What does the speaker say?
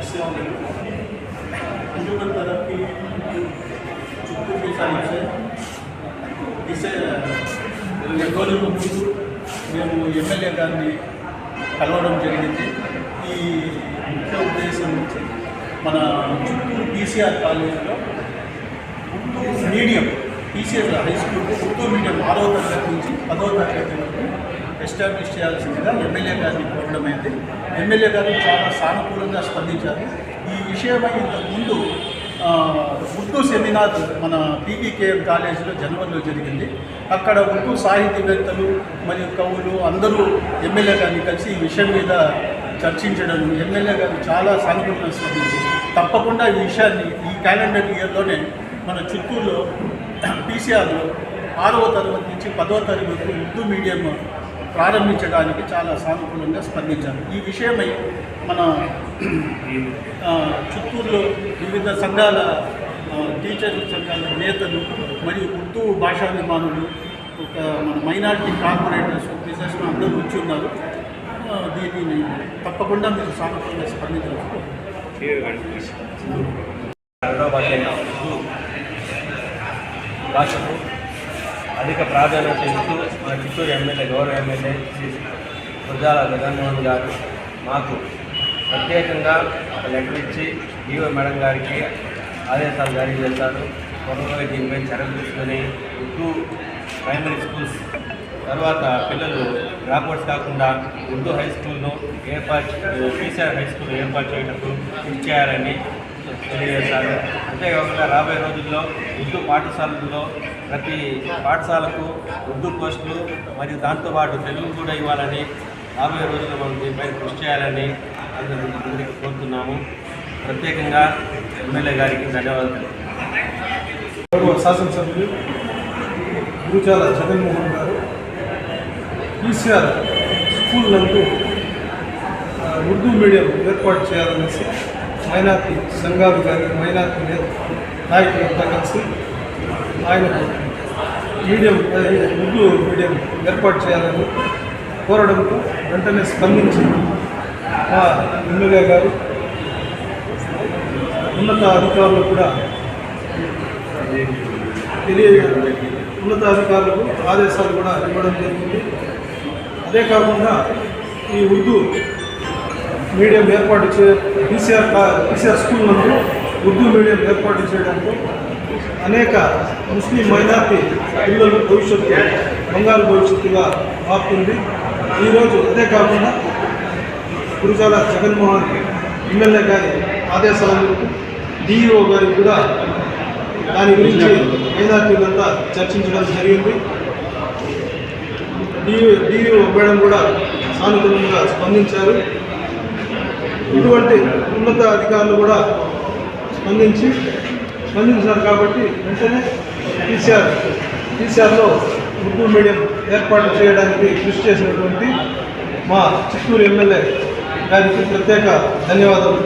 अस्सलाम अंजुमन तरफ की चित्तूर की साइड से इसे రోజుల ముందు మేము ఎమ్మెల్యే గారిని కలవడం జరిగింది. ఈ ముఖ్య ఉద్దేశం నుంచి మన చిత్తూరు పీసీఆర్ కాలేజీలో Urdu medium PCR high school Urdu medium 6వ తరగతి నుంచి 10వ తరగతి వరకు ఎస్టాబ్లిష్ చేయాల్సిందిగా ఎమ్మెల్యే గారిని కోరడమైంది. ఎమ్మెల్యే గారు చాలా సానుకూలంగా స్పందించారు. ఈ విషయమై ఇంతకుముందు ఉర్దూ సెమినార్ మన పీపీకేఎం కాలేజీలో జనవరిలో జరిగింది. అక్కడ ఉర్దూ సాహితీవేత్తలు మరియు కవులు అందరూ ఎమ్మెల్యే గారిని కలిసి ఈ విషయం మీద చర్చించడం ఎమ్మెల్యే గారు చాలా సానుకూలంగా స్పందించి తప్పకుండా ఈ విషయాన్ని ఈ క్యాలెండర్ ఇయర్లోనే మన చిత్తూరులో పీసీఆర్లో 6వ తరగతి నుంచి 10వ తరగతి ఉర్దూ మీడియం ప్రారంభించడానికి చాలా సానుకూలంగా స్పందించారు. ఈ విషయమై మన చిత్తూరులో వివిధ సంఘాల టీచర్ల సంఘాల నేతలు మరియు ఉర్దూ భాషాభిమానులు మన మైనారిటీ కార్పొరేటర్స్ బిజినెస్లు అందరూ వచ్చి ఉన్నారు. దీనిని తప్పకుండా మీరు సానుకూలంగా స్పందించవచ్చు. భాషకు అధిక ప్రాధాన్యత ఇస్తూ మన చిత్తూరు ఎమ్మెల్యే గౌరవ ఎమ్మెల్యే శ్రీ గురజాల జగన్మోహన్ గారు మాకు ప్రత్యేకంగా ఒక లెటర్ ఇచ్చి ఈవో మేడం గారికి ఆదేశాలు జారీ చేశారు. త్వరలో దీనిపై చర్యలు తీసుకొని ఉర్దూ ప్రైమరీ స్కూల్స్ తర్వాత పిల్లలు డ్రాప్అవుట్స్ కాకుండా ఉర్దూ హై స్కూల్ను పీసీఆర్ హై స్కూల్ ఏర్పాటు చేయటకు కృషి చేయాలని తెలియజేశారు. అంతేకాకుండా రాబోయే రోజుల్లో ఉర్దూ పాఠశాలల్లో ప్రతి పాఠశాలకు ఉర్దూ పోస్టులు మరియు దాంతోపాటు తెలుగు కూడా ఇవ్వాలని రాబోయే రోజుల్లో మనం దీనిపై కృషి చేయాలని అందరికీ కోరుతున్నాము. ప్రత్యేకంగా ఎమ్మెల్యే గారికి ధన్యవాదాలు. శాసనసభ్యులు గురజాల జగన్మోహన్ గారు పీసీఆర్ స్కూల్ నందు ఉర్దూ మీడియం ఏర్పాటు చేయాలనేసి మైనార్టీ సంఘాలు కానీ మైనార్టీ నాయకులంతా కలిసి ఆయనకు ఉర్దూ మీడియం ఏర్పాటు చేయాలని కోరడంతో వెంటనే స్పందించి మా ఎమ్మెల్యే గారు ఉన్నత అధికారులు కూడా ఉన్నత అధికారులకు ఆదేశాలు కూడా ఇవ్వడం జరిగింది. అదే కాకుండా ఈ ఉర్దూ మీడియం ఏర్పాటు పీసీఆర్ స్కూల్ నందు ఉర్దూ మీడియం ఏర్పాటు చేయడంతో అనేక ముస్లిం మైనార్టీ పిల్లల భవిష్యత్తు బంగారు భవిష్యత్తుగా మారుతుంది. ఈరోజు అదే కాకుండా గురజాల జగన్మోహన్ ఎమ్మెల్యే గారి ఆదేశాల మేరకు డిఈఓ గారికి కూడా దాని గురించి మైనార్టీలంతా చర్చించడం జరిగింది. డిఈఓ మేడం కూడా సానుకూలంగా స్పందించారు. ఇటువంటి ఉన్నత అధికారులు కూడా స్పందించినారు కాబట్టి వెంటనే పీసీఆర్లో ఉర్దూ మీడియం ఏర్పాటు చేయడానికి కృషి చేసినటువంటి మా చిత్తూరు ఎమ్మెల్యే గారికి ప్రత్యేక ధన్యవాదాలు.